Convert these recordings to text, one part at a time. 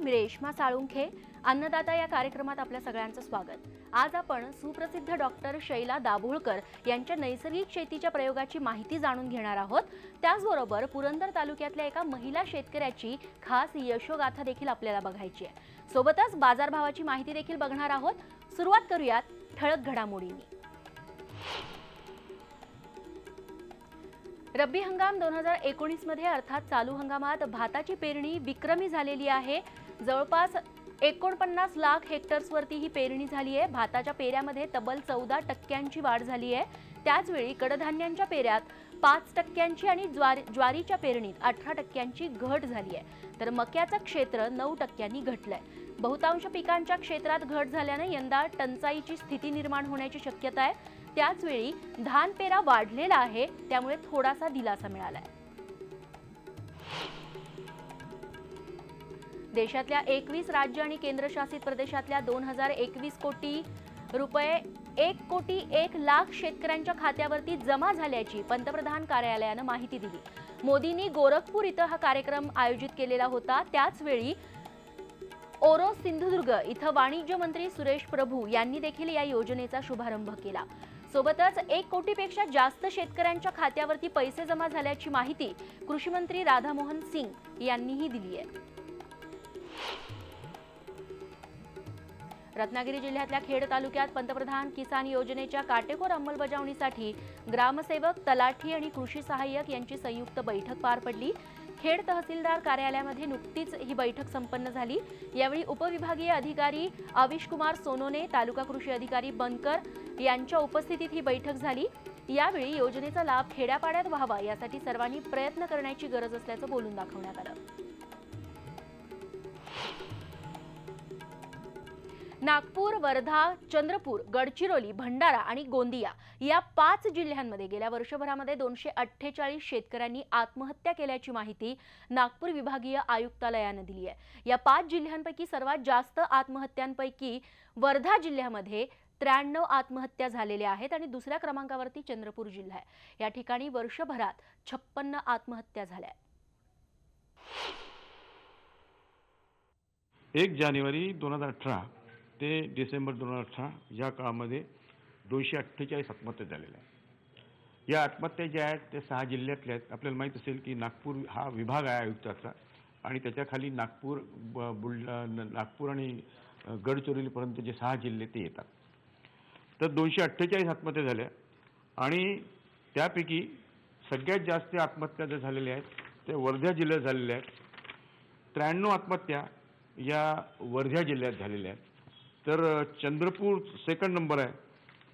मी रेश्मा साळुंखे। अन्नदाता या कार्यक्रमात आपल्या सगळ्यांचं स्वागत। आज आपण सुप्रसिद्ध डॉक्टर शैला दाभोळकर यांच्या नैसर्गिक शेतीच्या प्रयोगाची माहिती जाणून घेणार आहोत। त्याचबरोबर पुरंदर तालुक्यातल्या एका महिला शेतकऱ्याची खास यशोगाथा देखील आपल्याला बघायची आहे। सोबतच बाजारभावाची माहिती देखील बघणार आहोत। सुरुवात करूयात ठळक घडामोडींनी। रब्बी हंगाम 2019 मध्ये अर्थात चालू हंगामात भाताची पेरणी विक्रमी झालेली आहे। जवळपास 49 लाख हेक्टर्सवरती ही पेरणी झाली आहे। भाताच्या पेऱ्यामध्ये तब्बल 14% वाढ झाली आहे। त्याचवेळी कडधान्यांच्या पेऱ्यात 5% आणि ज्वारीच्या पेरणीत 18% घट झाली आहे। तर मक्याचं क्षेत्र 9% घटलंय। बहुतांश पिकांच्या क्षेत्रात घट झाल्याने यंदा टंचाईची स्थिती निर्माण होण्याची शक्यता आहे। त्याचवेळी धान पेरा वाढलेला आहे, त्यामुळे थोडासा दिलासा मिळालाय। देशातल्या 21 राज्य आणि केंद्रशासित प्रदेशातल्या 2021 कोटी रुपये 1 कोटी 1 लाख शेतकऱ्यांच्या खात्यावरती जमा झाल्याची पंतप्रधान कार्यालयाने माहिती दिली। मोदींनी गोरखपूर इथं हा कार्यक्रम आयोजित केलेला होता। त्याचवेळी ओरो सिंधुदुर्ग इथं वाणिज्य मंत्री सुरेश प्रभू यांनी देखील या योजनेचा शुभारंभ केला। सोबतच 1 कोटीपेक्षा जास्त शेतकऱ्यांच्या खात्यावरती पैसे जमा झाल्याची माहिती कृषी मंत्री राधामोहन सिंग यांनीही दिली आहे। रत्नागिरी जिल्ह्यातल्या खेड तालुक्यात पंतप्रधान किसान योजनेच्या काटेकोर अंमलबजावणीसाठी ग्रामसेवक, तलाठी आणि कृषी सहाय्यक यांची संयुक्त बैठक पार पडली। खेड तहसीलदार कार्यालयामध्ये नुकतीच ही बैठक संपन्न झाली। यावेळी उपविभागीय अधिकारी अविश कुमार सोनोने, तालुका कृषी अधिकारी बनकर यांच्या उपस्थितीत ही बैठक झाली। यावेळी योजनेचा लाभ खेड्यापाड्यात व्हावा यासाठी सर्वांनी प्रयत्न करण्याची गरज असल्याचं बोलून दाखवण्यात आलं। नागपूर, वर्धा, चंद्रपूर, गडचिरोली, भंडारा आणि गोंदिया या 5 जिल्ह्यांमध्ये गेल्या वर्षभरामध्ये 248 शेतकऱ्यांनी आत्महत्या केल्याची माहिती नागपूर विभागीय आयुक्तालयाने दिली आहे। या 5 जिल्ह्यांपैकी सर्वात जास्त आत्महत्यांपैकी वर्धा जिल्ह्यामध्ये 93 आत्महत्या झालेल्या आहेत आणि दुसऱ्या क्रमांकावरती चंद्रपूर जिल्हा आहे। या ठिकाणी वर्षभरात 56 आत्महत्या झाल्या। 1 जानेवारी 2018 ते डिसेंबर 2018 या काळामध्ये 248 आत्महत्या झालेल्या आहेत। या आत्महत्या ज्या आहेत ते 6 जिल्ह्यातल्या आहेत। आपल्याला माहीत असेल की नागपूर हा विभाग आहे आयुक्ताचा आणि त्याच्याखाली नागपूर, नागपूर आणि गडचिरोलीपर्यंत जे 6 जिल्हे ते येतात। तर 248 आत्महत्या झाल्या आणि त्यापैकी सगळ्यात जास्त आत्महत्या ज्या झालेल्या आहेत ते वर्धा जिल्ह्यात झालेल्या आहेत। 93 आत्महत्या या वर्धा जिल्ह्यात झालेल्या आहेत। तर चंद्रपूर सेकंड नंबर आहे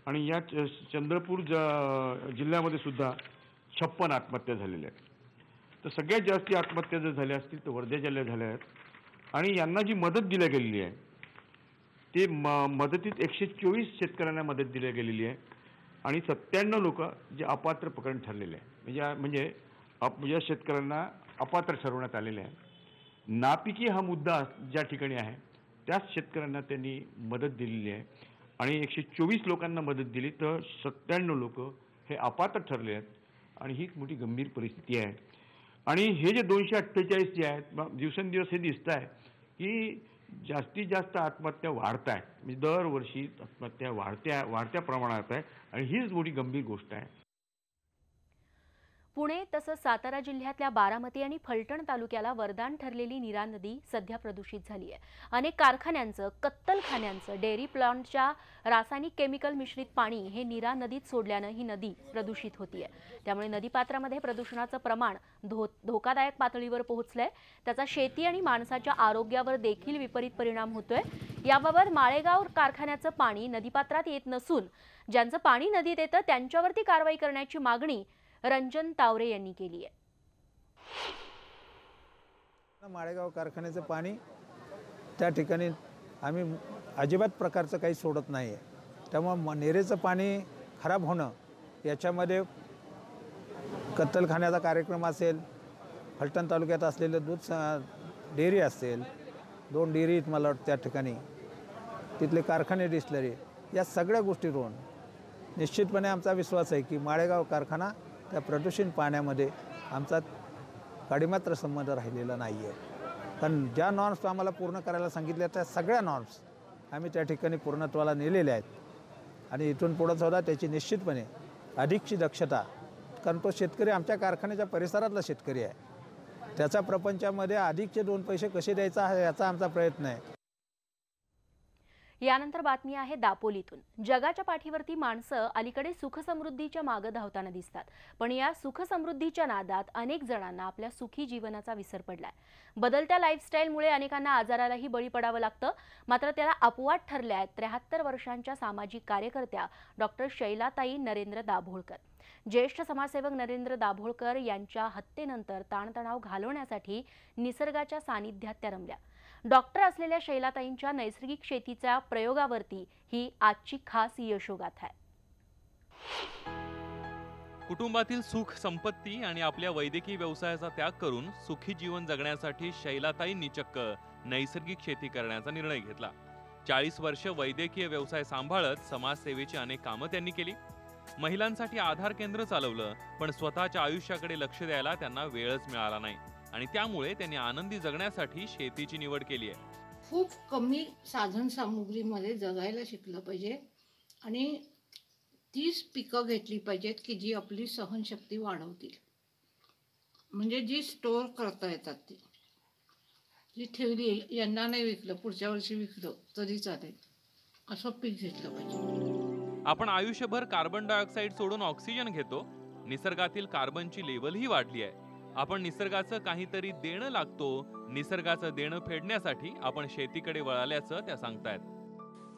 आणि या चंद्रपूर जिल्ह्यामध्ये सुद्धा 56 आत्महत्या झालेल्या आहेत। तर सगळ्यात जास्त आत्महत्या जर झाल्या असतील तर वर्धा जिल्ह्यात झाल्या आहेत आणि यांना जी मदत दिली गेलेली आहे ते मदतीत 124 शेतकऱ्यांना मदत दिली गेलेली आहे आणि 97 लोक जे अपात्र प्रकरण ठरलेले आहे, म्हणजे या शेतकऱ्यांना अपात्र ठरवण्यात आलेले आहे। नापिकी हा मुद्दा ज्या ठिकाणी आहे त्याच शेतकऱ्यांना त्यांनी मदत दिलेली आहे आणि 124 लोकांना मदत दिली तर 97 लोक हे अपात्र ठरले आहेत आणि ही मोठी गंभीर परिस्थिती आहे। आणि हे जे 248 जे आहेत दिवसेंदिवस हे दिसत आहे की जास्तीत जास्त आत्महत्या वाढत आहेत, म्हणजे दरवर्षी आत्महत्या वाढत्या प्रमाणात आहे आणि हीच मोठी गंभीर गोष्ट आहे। पुणे तसंच सातारा जिल्ह्यातल्या बारामती आणि फलटण तालुक्याला वरदान ठरलेली नीरा नदी सध्या प्रदूषित झाली आहे। अनेक कारखान्यांचं, कत्तलखान्यांचं, डेअरी प्लांटच्या रासायनिक केमिकल मिश्रित पाणी हे नीरा नदीत सोडल्यानं ही नदी प्रदूषित होतीये। त्यामुळे नदीपात्रामध्ये प्रदूषणाचं प्रमाण धोकादायक पातळीवर पोहोचलंय। त्याचा शेती आणि माणसाच्या आरोग्यावर देखील विपरीत परिणाम होतोय। याबाबत माळेगाव कारखान्याचं पाणी नदीपात्रात येत नसून ज्यांचं पाणी नदीत येतं त्यांच्यावरती कारवाई करण्याची मागणी रंजन तावरे यांनी केली आहे। माळेगाव कारखान्याचं पाणी त्या ठिकाणी आम्ही अजिबात प्रकारचं काही सोडत नाही आहे। त्यामुळे नेरेचं पाणी खराब होणं याच्यामध्ये कत्तलखान्याचा कार्यक्रम असेल, फलटण तालुक्यात असलेलं दूध डेअरी असेल, 2 डेअरी आहेत मला वाटतं त्या ठिकाणी, तिथले कारखाने, डिस्टलरी, या सगळ्या गोष्टीवरून निश्चितपणे आमचा विश्वास आहे की माळेगाव कारखाना त्या प्रदूषित पाण्यामध्ये आमचा काडीमात्र संबंध राहिलेला नाही आहे। कारण ज्या नॉर्म्स आम्हाला पूर्ण करायला सांगितल्या त्या सगळ्या नॉर्म्स आम्ही त्या ठिकाणी पूर्णत्वाला नेलेल्या आहेत आणि इथून पुढं सुद्धा त्याची निश्चितपणे अधिकची दक्षता, कारण तो शेतकरी आमच्या कारखान्याच्या परिसरातला शेतकरी आहे, त्याचा प्रपंचामध्ये अधिकचे 2 पैसे कसे द्यायचा आहे याचा आमचा प्रयत्न आहे. यानंतर बातमी आहे दापोलीतून. जगाच्या पाठीवरती माणसं अलीकडे सुखसमृद्धीच्या मागे धावताना दिसतात, पण या सुखसमृद्धीच्या नादात अनेक जणांना आपल्या सुखी जीवनाचा विसर पडलाय. बदलत्या लाईफस्टाईलमुळे अनेकांना आजारालाही बळी पडावं लागतं. मात्र त्याला अपवाद ठरल्या आहेत 73 वर्षांच्या सामाजिक कार्यकर्त्या डॉक्टर शैलाताई नरेंद्र दाभोळकर. ज्येष्ठ समाजसेवक नरेंद्र दाभोळकर यांच्या हत्येनंतर ताणतणाव घालवण्यासाठी निसर्गाच्या सानिध्यात त्या रमल्या. डॉक्टर असलेल्या शैलाताईंच्या नैसर्गिक शेतीच्या प्रयोगावरती ही आजची खास यशोगाथा आहे. कुटुंबातील सुख संपत्ती आणि आपल्या वैद्यकीय व्यवसायाचा त्याग करून सुखी जीवन जगण्यासाठी शैलाताईंनी चक्क नैसर्गिक शेती करण्याचा निर्णय घेतला. 40 वर्ष वैद्यकीय व्यवसाय सांभाळत समाजसेवेची अनेक कामं त्यांनी केली. महिलांसाठी आधार केंद्र चालवलं, पण स्वतःच्या आयुष्याकडे लक्ष द्यायला त्यांना वेळच मिळाला नाही आणि त्यामुळे त्यांनी आनंदी जगण्यासाठी शेतीची निवड केली आहे. खूप कमी साधन सामुग्रीमध्ये जगायला शिकलं पाहिजे आणि तीच पिकं घेतली पाहिजेत की जी आपली सहनशक्ती वाढवतील, म्हणजे जी स्टोअर करता येतात ती, जी ठेवली यंदा नाही विकलं पुढच्या वर्षी विकलं तरी चालेल असं पीक घेतलं पाहिजे. आपण आयुष्यभर कार्बन डायऑक्साईड सोडून ऑक्सिजन घेतो. निसर्गातील कार्बनची लेवलही वाढली आहे. आपण निसर्गाचं काहीतरी देणं लागतो. निसर्गाचं देणं फेडण्यासाठी आपण शेतीकडे वळाल्याचं त्या सांगतायत.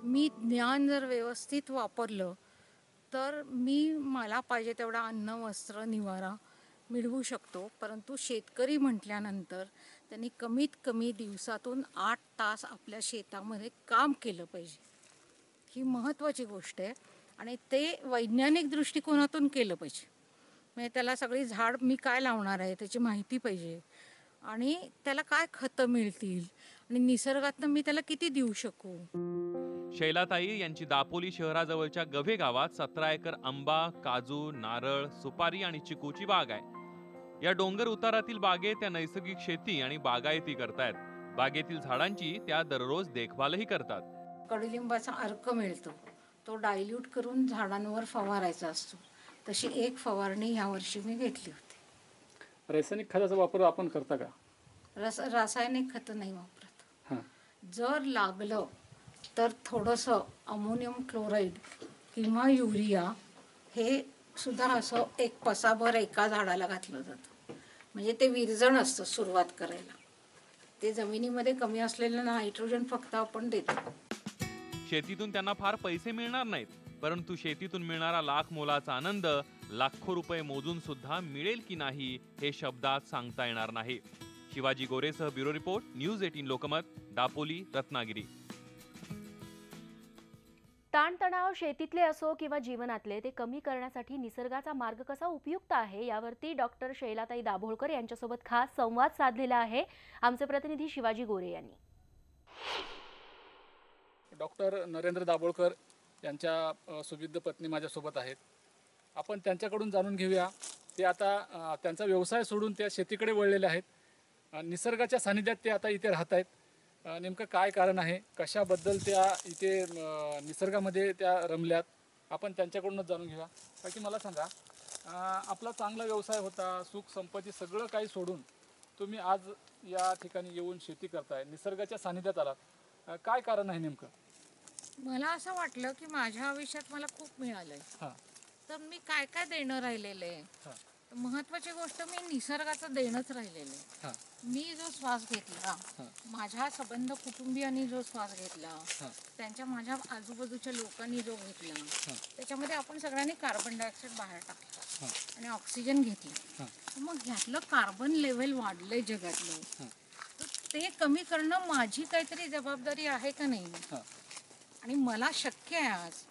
मी ज्ञान जर व्यवस्थित वापरलं तर मला पाहिजे तेवढा अन्न वस्त्र निवारा मिळवू शकतो. परंतु शेतकरी म्हटल्यानंतर त्यांनी कमीत कमी दिवसातून 8 तास आपल्या शेतामध्ये काम केलं पाहिजे. ही महत्त्वाची गोष्ट आहे आणि ते वैज्ञानिक दृष्टिकोनातून केलं पाहिजे. म्हणजे त्याला सगळी झाड मी काय लावणार आहे त्याची माहिती पाहिजे आणि त्याला काय खतं मिळतील आणि निसर्गातनं मी त्याला किती देऊ शकू. शैलाताई यांची दापोली शहराजवळच्या गव्हे गावात 17 एकर आंबा, काजू, नारळ, सुपारी आणि चिकूची बाग आहे. या डोंगर उतारातील बागेत त्या नैसर्गिक शेती आणि बागायती करतायत. बागेतील झाडांची त्या दररोज देखभालही करतात. कडुलिंबाचा अर्क मिळतो, तो डायल्यूट करून झाडांवर फवारायचा असतो. तशी एक फवारणी यावर्षी मी घेतली होती. रासायनिक खताचा वापर आपण करता का? रासायनिक खतं नाही वापरत. जर लागलं तर थोडंसं अमोनियम क्लोराईड किंवा युरिया हे सुद्धा असं एक पसाभर एका झाडाला घातलं जातं. म्हणजे ते विरजण असतं सुरुवात करायला. ते जमिनीमध्ये कमी असलेलं नायट्रोजन फक्त आपण देतो. शेतीतून त्यांना फार पैसे मिळणार नाहीत, परंतु शेतीतून मिळणारा लाख मोलाचा आनंद लाखो रुपये मोजून सुद्धा मिळेल की नाही हे शब्दात सांगता येणार नाही. शिवाजी गोरेसह bureau report, news 18 Lokmat, Dapoli, Ratnagiri. ताणतणाव शेतीतले असो किंवा जीवनातले ते कमी करण्यासाठी निसर्गाचा मार्ग कसा उपयुक्त आहे यावरती डॉक्टर शैलाताई दाभोळकर यांच्यासोबत खास संवाद साधलेला आहे आमचे प्रतिनिधी शिवाजी गोरे यांनी. डॉक्टर नरेंद्र दाभोळकर यांच्या सुविद्ध पत्नी माझ्यासोबत आहेत. आपण त्यांच्याकडून जाणून घेऊया. ते आता त्यांचा व्यवसाय सोडून त्या शेतीकडे वळलेले आहेत. निसर्गाच्या सानिध्यात ते आता इथे राहत आहेत. नेमकं काय कारण आहे, कशाबद्दल त्या इथे निसर्गामध्ये त्या रमल्यात, आपण त्यांच्याकडूनच जाणून घेऊया. बाकी मला सांगा, आपला चांगला व्यवसाय होता, सुख संपत्ती सगळं काही सोडून तुम्ही आज या ठिकाणी येऊन शेती करताय, निसर्गाच्या सानिध्यात आलात, काय कारण आहे नेमकं? मला असं वाटलं की माझ्या आयुष्यात मला खूप मिळालंय, तर मी काय काय देणं राहिलेलं आहे. महत्वाची गोष्ट मी निसर्गाचं देणंच राहिलेलं आहे. मी जो श्वास घेतला, माझ्या संबंध कुटुंबियांनी जो श्वास घेतला, त्यांच्या माझ्या आजूबाजूच्या लोकांनी जो घेतला, त्याच्यामध्ये आपण सगळ्यांनी कार्बन डायऑक्साईड बाहेर टाकला आणि ऑक्सिजन घेतलं. मग ह्यातलं कार्बन लेवल वाढलंय जगातलं, ते कमी करणं माझी काहीतरी जबाबदारी आहे का नाही, आणि मला शक्य आहे आज,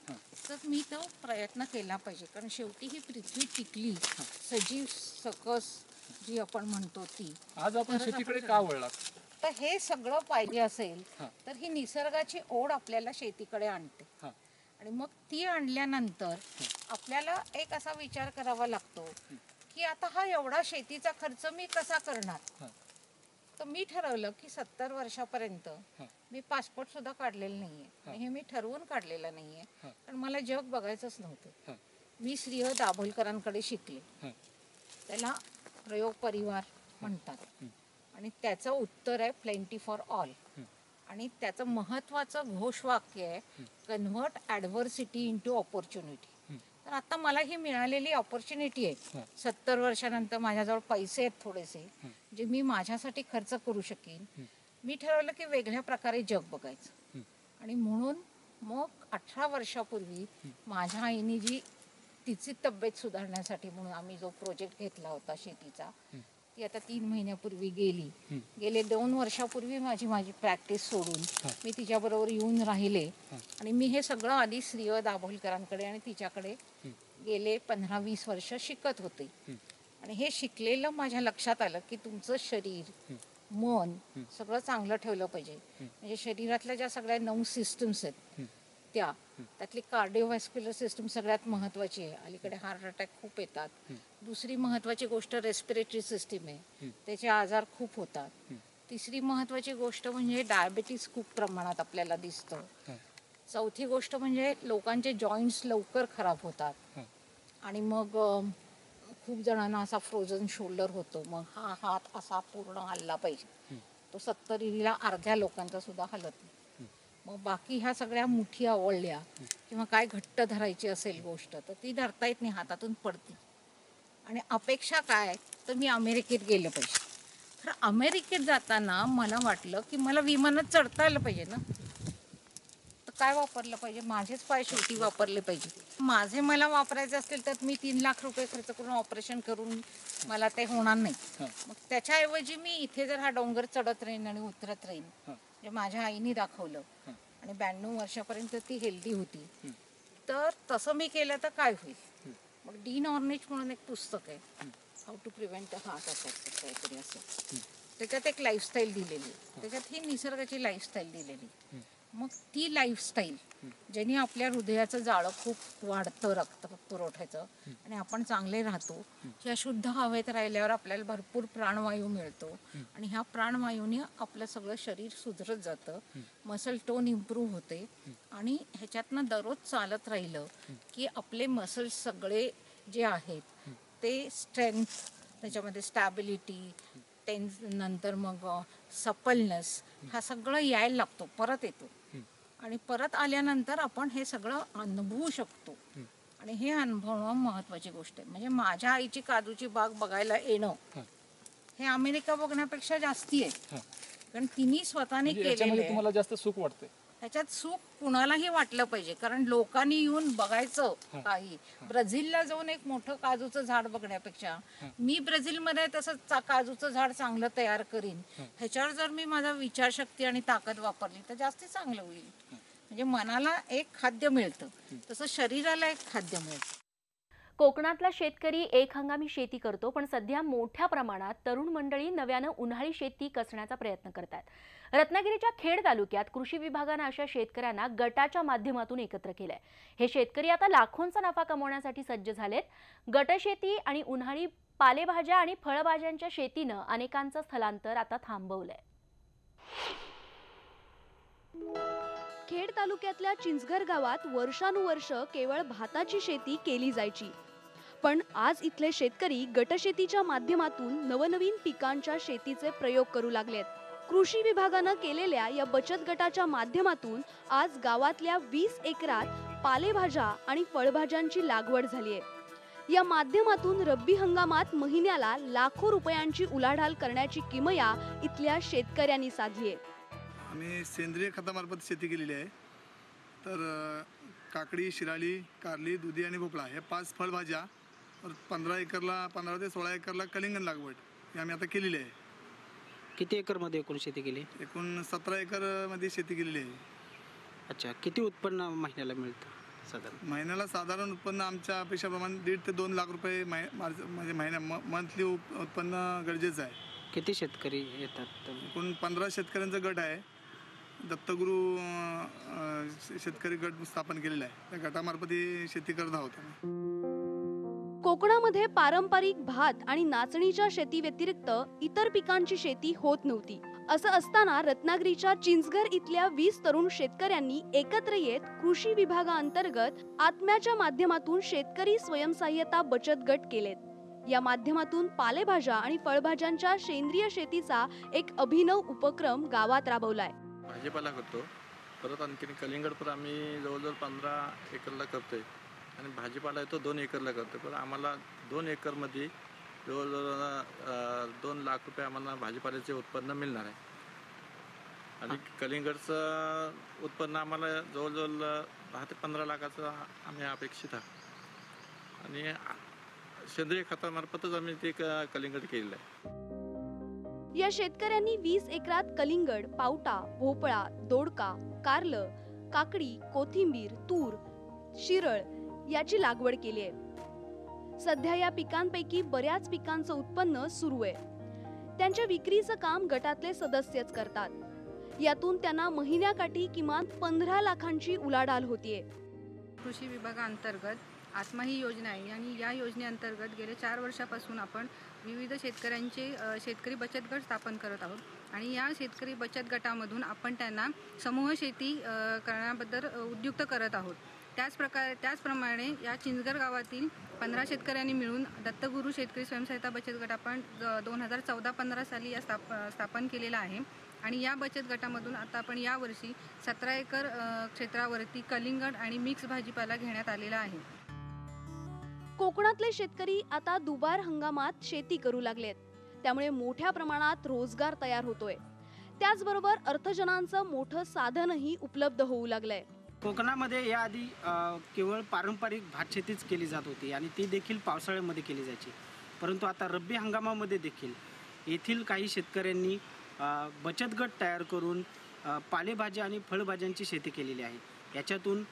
तर मी तो प्रयत्न केला पाहिजे. कारण शेवटी ही पृथ्वी टिकली, सजीव सकस जी आपण म्हणतो ती. आज आपण शेतीकडे का वळलात? तर हे सगळं पाहिजे असेल तर ही निसर्गाची ओढ आपल्याला शेतीकडे आणते. आणि मग ती आणल्यानंतर आपल्याला एक असा विचार करावा लागतो की आता हा एवढा शेतीचा खर्च मी कसा करणार. तर मी ठरवलं की 70 वर्षापर्यंत मी पासपोर्ट सुद्धा काढलेला नाहीये आणि हे मी ठरवून काढलेलं नाहीये, कारण मला जग बघायचंच नव्हतं. मी श्री दाभोलकरांकडे शिकले, त्याला प्रयोग परिवार म्हणतात आणि त्याचं उत्तर आहे प्लेंटी फॉर ऑल. आणि त्याचं महत्वाचं घोषवाक्य आहे कन्व्हर्ट ॲडव्हर्सिटी इंटू ऑपॉर्च्युनिटी. तर आता मला ही मिळालेली ऑपॉर्च्युनिटी आहे. 70 वर्षानंतर माझ्याजवळ पैसे आहेत थोडेसे, जे मी माझ्यासाठी खर्च करू शकेन. मी ठरवलं की वेगळ्या प्रकारे जग बघायचं आणि म्हणून मग 18 वर्षापूर्वी माझ्या आईने जी तिची तब्येत सुधारण्यासाठी म्हणून आम्ही जो प्रोजेक्ट घेतला होता शेतीचा, ती आता 3 महिन्यापूर्वी गेली. गेले 2 वर्षापूर्वी माझी प्रॅक्टिस सोडून मी तिच्याबरोबर येऊन राहिले आणि मी हे सगळं आधी श्री दाभोलकरांकडे आणि तिच्याकडे गेले 15-20 वर्ष शिकत होते. आणि हे शिकलेलं माझ्या लक्षात आलं की तुमचं शरीर, मन सगळं चांगलं ठेवलं पाहिजे. म्हणजे शरीरातल्या ज्या सगळ्या 9 सिस्टम्स आहेत त्यातली कार्डिओव्हॅस्क्युलर सिस्टम सगळ्यात महत्वाची आहे. अलीकडे हार्ट अटॅक खूप येतात. दुसरी महत्वाची गोष्ट रेस्पिरेटरी सिस्टीम आहे, त्याचे आजार खूप होतात. तिसरी महत्वाची गोष्ट म्हणजे डायबिटीस खूप प्रमाणात आपल्याला दिसतं. चौथी गोष्ट म्हणजे लोकांचे जॉईंट्स लवकर खराब होतात आणि मग खूप जणांना असा फ्रोझन शोल्डर होतो. मग हा हात असा पूर्ण हलला पाहिजे, तो 70 अर्ध्या लोकांचा सुद्धा हलत नाही. मग बाकी ह्या सगळ्या मुठी आवळल्या किंवा काय घट्ट धरायची असेल गोष्ट तर ती धरता येत नाही, हातातून पडती. आणि अपेक्षा काय तर मी अमेरिकेत गेलं पाहिजे. तर अमेरिकेत जाताना मला वाटलं की मला विमानात चढता आलं पाहिजे ना, तर काय वापरलं पाहिजे? माझेच पाय शेवटी वापरले पाहिजे. माझे मला वापरायचे असतील तर मी 3 लाख रुपये खर्च करून ऑपरेशन करून मला ते होणार नाही. मग त्याच्याऐवजी मी इथे जर हा डोंगर चढत राहीन आणि उतरत राहीन, म्हणजे माझ्या आईने दाखवलं आणि 92 वर्षापर्यंत ती हेल्दी होती, तर तसं मी केलं तर काय होईल? मग डीन ऑर्निच म्हणून एक पुस्तक आहे, how to prevent heart attack काहीतरी असं, त्याच्यात एक लाईफस्टाईल दिलेली, त्याच्यात ही निसर्गाची लाईफस्टाईल दिलेली. मग ती लाईफस्टाईल ज्याने आपल्या हृदयाचं जाळं खूप वाढतं, रक्त पुरवठ्याचं, आणि आपण चांगले राहतो. ह्या शुद्ध हवेत राहिल्यावर आपल्याला भरपूर प्राणवायू मिळतो आणि ह्या प्राणवायूने आपलं सगळं शरीर सुधरत जातं, मसल टोन इम्प्रूव्ह होते. आणि ह्याच्यातनं दररोज चालत राहिलं की आपले मसल्स सगळे जे आहेत ते स्ट्रेंथ, त्याच्यामध्ये स्टॅबिलिटी, नंतर मग सपलनेस, हा सगळं यायला लागतो, परत येतो. आणि परत आल्यानंतर आपण हे सगळं अनुभवू शकतो आणि हे अनुभवणं महत्वाची गोष्ट आहे. म्हणजे माझ्या आईची काजूची बाग बघायला येणं हे अमेरिका बघण्यापेक्षा जास्ती आहे, कारण तिने स्वतःने केलेलं आहे. तुम्हाला जास्त सुख वाटते ह्याच्यात सुख कुणालाही वाटलं पाहिजे, कारण लोकांनी येऊन बघायचं. काही ब्राझीलला जाऊन एक मोठं काजूचं झाड बघण्यापेक्षा मी ब्राझीलमध्ये तसं काजूचं झाड चांगलं तयार करीन, ह्याच्यावर जर मी माझा विचारशक्ती आणि ताकद वापरली तर जास्ती चांगलं होईल. म्हणजे मनाला एक खाद्य मिळतं, तसं शरीराला एक खाद्य मिळतं. कोकणातला शेतकरी एक हंगामी शेती करतो, पण सध्या मोठ्या प्रमाणात तरुण मंडळी नव्यानं उन्हाळी शेती कसण्याचा प्रयत्न करतात. रत्नागिरीच्या खेड तालुक्यात कृषी विभागानं अशा शेतकऱ्यांना गटाच्या माध्यमातून एकत्र केलंय. हे शेतकरी आता लाखोंचा नफा कमवण्यासाठी सज्ज झालेत. गटशेती आणि उन्हाळी पालेभाज्या आणि फळभाज्यांच्या शेतीनं अनेकांचं स्थलांतर आता थांबवलंय. खेड तालुक्यातल्या चिंचघर गावात वर्षानुवर्ष केवळ भाताची शेती केली जायची, पण आज इथले शेतकरी गटशेतीच्या माध्यमातून नवनवीन पिकांच्या शेतीचे प्रयोग करू लागलेत. कृषी विभागानं केलेल्या या बचत गटाच्या माध्यमातून आज गावातल्या 20 एकरात पालेभाज्या आणि फळभाज्यांची लागवड झाली आहे. या माध्यमातून रब्बी हंगामात महिन्याला लाखो रुपयांची उलाढाल करण्याची किमया इथल्या शेतकऱ्यांनी साधली आहे. आम्ही सेंद्रिय खतामार्फत शेती केलेली आहे. तर काकडी, शिराळी, कारली, दुधी आणि भोपळा हे 5 फळभाज्या, 15 एकरला 15 ते 16 एकरला कलिंगण लागवड ही आम्ही आता केलेली आहे. किती एकरमध्ये एकूण शेती केली? एकूण 17 एकरमध्ये शेती केलेली आहे. अच्छा, किती उत्पन्न महिन्याला मिळतं साधारण? महिन्याला साधारण उत्पन्न आमच्या अपेक्षाप्रमाणे 1.5 ते 2 लाख रुपये म्हणजे मंथली उत्पन्न गरजेचं आहे. किती शेतकरी येतात? एकूण 15 शेतकऱ्यांचा गट आहे. दत्तगुरू शेतकरी गट स्थापन केलेला आहे. त्या गटामार्फत ही शेती करत आहोत. कोकणामध्ये पारंपरिक भात आणि नाचणीच्या शेती व्यतिरिक्त इतर पिकांची शेती होत नव्हती. असं असताना रत्नागिरीच्या चिंचघर इथल्या 20 तरुण शेतकऱ्यांनी एकत्र येत कृषी विभागाअंतर्गत आत्म्याच्या माध्यमातून शेतकरी स्वयंसहाय्यता बचत गट केलेत. या माध्यमातून पालेभाज्या आणि फळभाज्यांच्या सेंद्रिय शेतीचा एक अभिनव उपक्रम गावात राबवलाय. भाजीपाला करतो, परत आणखीन कलिंगड पण आम्ही जवळजवळ 15 एकरला करतोय आणि भाजीपाला येतो 2 एकरला करतोय. पण आम्हाला 2 एकरमध्ये जवळजवळ 2 लाख रुपये आम्हाला भाजीपाल्याचे उत्पन्न मिळणार आहे आणि कलिंगडचं उत्पन्न आम्हाला जवळजवळ 10 ते 15 लाखाचं आम्ही अपेक्षित आहोत आणि सेंद्रिय खतामार्फतच आम्ही ते कलिंगड केलेलं आहे. या शेतकऱ्यांनी 20 एकरात कलिंगड, पावटा, भोपळा, दोडका, कारलं, काकडी, कोथिंबीर, तूर, शिरळ याची लागवड केली आहे. सध्या या पिकांपैकी बऱ्याच पिकांचं उत्पन्न सुरू आहे. त्यांच्या विक्रीचं काम गटातले सदस्यच करतात. यातून त्यांना महिन्याकाठी किमान 15 लाखांची उलाढाल होतीये. कृषी विभागाअंतर्गत आत्मा ही योजना आहे आणि या योजनेअंतर्गत गेल्या 4 वर्षापासून आपण विविध शेतकऱ्यांचे शेतकरी बचत गट स्थापन करत आहोत आणि या शेतकरी बचत गटामधून आपण त्यांना समूह शेती करण्याबद्दल उद्युक्त करत आहोत. त्याचप्रमाणे या चिंचघर गावातील 15 शेतकऱ्यांनी मिळून दत्तगुरू शेतकरी स्वयंसहायता बचत गट आपण 2014-15 साली या स्थापन केलेला आहे आणि या बचत गटामधून आता आपण यावर्षी 17 एकर क्षेत्रावरती कलिंगड आणि मिक्स भाजीपाला घेण्यात आलेला आहे. कोकणातले शेतकरी आता दुबार हंगामात शेती करू लागलेत. त्यामुळे मोठ्या प्रमाणात रोजगार तयार होतोय. त्याचबरोबर अर्थजनांचं मोठं साधनही उपलब्ध होऊ लागलंय. कोकणामध्ये याआधी केवळ पारंपरिक भात शेतीच केली जात होती आणि ती देखील पावसाळ्यामध्ये केली जायची. परंतु आता रब्बी हंगामामध्ये देखील येथील काही शेतकऱ्यांनी बचत गट तयार करून पालेभाज्या आणि फळभाज्यांची शेती केलेली आहे. याच्यातून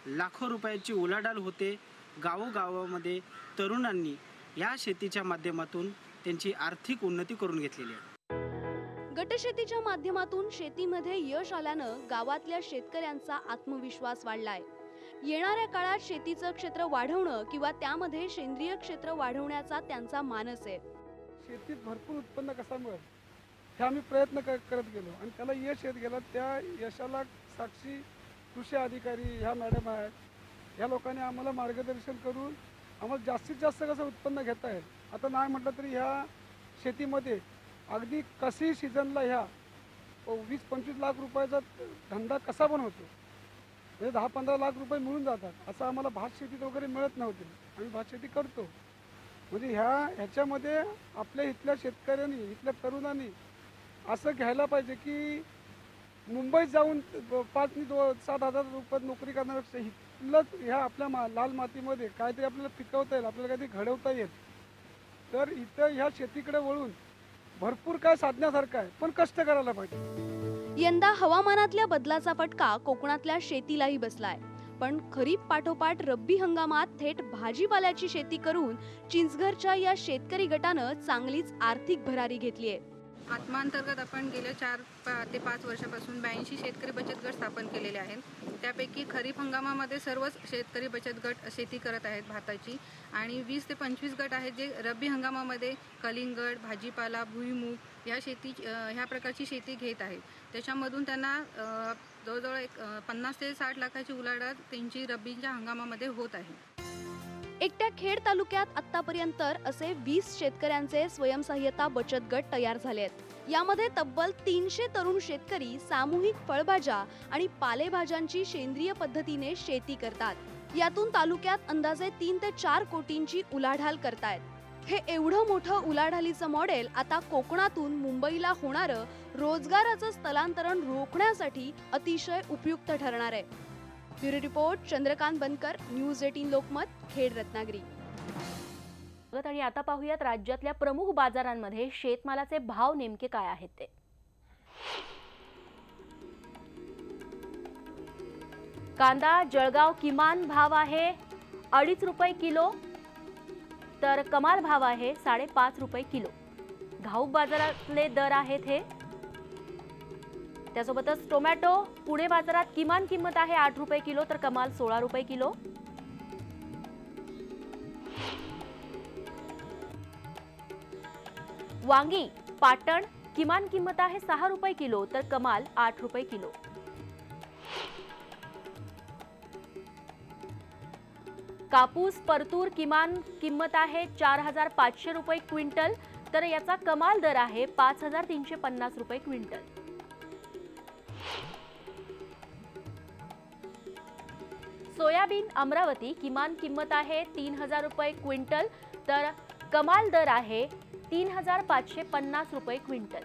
लाखो रुपयाची उलाढाल होते. गावोगावामध्ये तरुणांनी या शेतीच्या माध्यमातून त्यांची आर्थिक उन्नती करून घेतलेली आहे. गटशेतीच्या माध्यमातून शेतीमध्ये यश आल्यानं गावातल्या शेतकऱ्यांचा आत्मविश्वास वाढलाय. येणाऱ्या काळात शेतीचं क्षेत्र वाढवणं किंवा त्यामध्ये सेंद्रिय क्षेत्र वाढवण्याचा त्यांचा मानस आहे. शेतीत भरपूर उत्पन्न कसं मिळेल हे आम्ही प्रयत्न करत गेलो आणि त्याला यश येत गेलं. त्या यशाला साक्षी कृषी अधिकारी ह्या मॅडम आहेत. ह्या लोकांनी आम्हाला मार्गदर्शन करून आम्हाला जास्तीत जास्त कसं उत्पन्न घेता येईल. आता नाही म्हटलं तरी ह्या शेतीमध्ये अगदी कशी सीझनला ह्या 20-25 लाख रुपयाचा धंदा कसा पण होतो. म्हणजे 10-15 लाख रुपये मिळून जातात. असं आम्हाला भात शेतीत वगैरे मिळत नव्हते. आम्ही भात शेती करतो. म्हणजे ह्याच्यामध्ये आपल्या इथल्या शेतकऱ्यांनी इथल्या तरुणांनी असं घ्यायला पाहिजे की मुंबईत जाऊन 5-7 हजार रुपयात नोकरी करण्यापेक्षा इथलंच ह्या आपल्या लाल मातीमध्ये काहीतरी आपल्याला पिकवता येईल, आपल्याला काहीतरी घडवता येईल. तर इथं ह्या शेतीकडे वळून भरपूर काय साधण्यासारखं आहे, पण कष्ट करायला पाहिजे. यंदा हवामानातल्या बदलाचा फटका कोकणातल्या शेतीलाही बसलाय. पण खरीप पाठोपाठ रब्बी हंगामात थेट भाजीपाल्याची शेती करून चिंचघरच्या या शेतकरी गटानं चांगलीच आर्थिक भरारी घेतलीये. आत्मा अंतर्गत आपण गेल्या 4 ते 5 वर्षापासून 82 शेतकरी बचत गट स्थापन केलेले आहेत. त्यापैकी खरीप हंगामामध्ये सर्वच शेतकरी बचत गट शेती करत आहेत भाताची आणि 20 ते 25 गट आहेत जे रब्बी हंगामामध्ये कलिंगड, भाजीपाला, भुईमूग ह्या प्रकारची शेती घेत आहेत. त्याच्यामधून त्यांना जवळजवळ 50 ते 60 लाखाची उलाढाल त्यांची रब्बीच्या हंगामामध्ये होत आहे. एकट्या खेड तालुक्यात आतापर्यंत असे 20 शेतकऱ्यांचे स्वयंसहाय्यता बचत गट तयार झाले आहेत. यामध्ये तब्बल 300 तरुण शेतकरी सामूहिक फळभाज्या आणि पालेभाज्यांची सेंद्रिय पद्धतीने शेती करतात. यातून तालुक्यात अंदाजे 3 ते 4 कोटींची उलाढाल करतायत. हे एवढं मोठं उलाढालीचं मॉडेल आता कोकणातून मुंबईला होणारं रोजगाराचं स्थलांतरण रोखण्यासाठी अतिशय उपयुक्त ठरणार आहे. ब्युरो रिपोर्ट चंद्रकांत बनकर, न्यूज 18 लोकमत, खेड, रत्नागिरी. आणि आता पाहूयात राज्यातल्या प्रमुख बाजारांमध्ये शेतमालाचे भाव नेमके काय आहेत ते. कांदा जळगाव किमान भाव आहे 2.5 रुपये किलो, तर कमाल भाव आहे 5.5 रुपये किलो. घाऊक बाजारातले दर आहेत हे. त्यासोबतच टोमॅटो पुणे बाजारात किमान किंमत आहे 8 रुपये किलो, तर कमाल 16 रुपये किलो. वांगी पाटण किमान किंमत आहे 6 रुपये किलो तर कमाल 8 रुपये किलो. कापूस परतूर किमान किंमत आहे 4,500 रुपये क्विंटल तर याचा कमाल दर आहे 5,350 रुपये क्विंटल. सोयाबीन अमरावती किमान किंमत आहे 3,000 रुपये क्विंटल तर कमाल दर आहे 3,550 रुपये क्विंटल.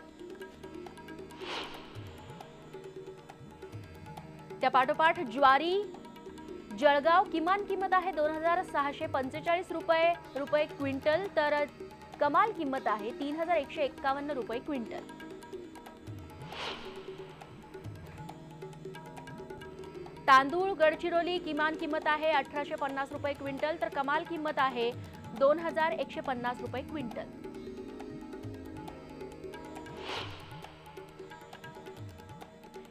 त्या पाठोपाठ ज्वारी जळगाव किमान किंमत आहे 2,645 रुपये क्विंटल तर कमाल किंमत आहे 3,151 रुपये क्विंटल. तांदूळ गडचिरोली किमान किंमत आहे 1,850 रुपये क्विंटल तर कमाल किंमत आहे 2,150 रुपये क्विंटल.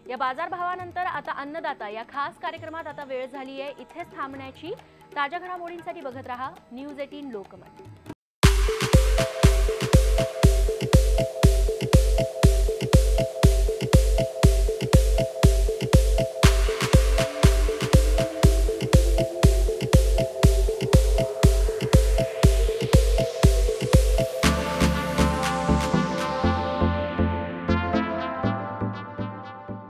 या बाजारभावानंतर आता अन्नदाता या खास कार्यक्रमात आता वेळ झाली आहे इथेच थांबण्याची. ताज्या घडामोडींसाठी बघत रहा न्यूज 18 लोकमत.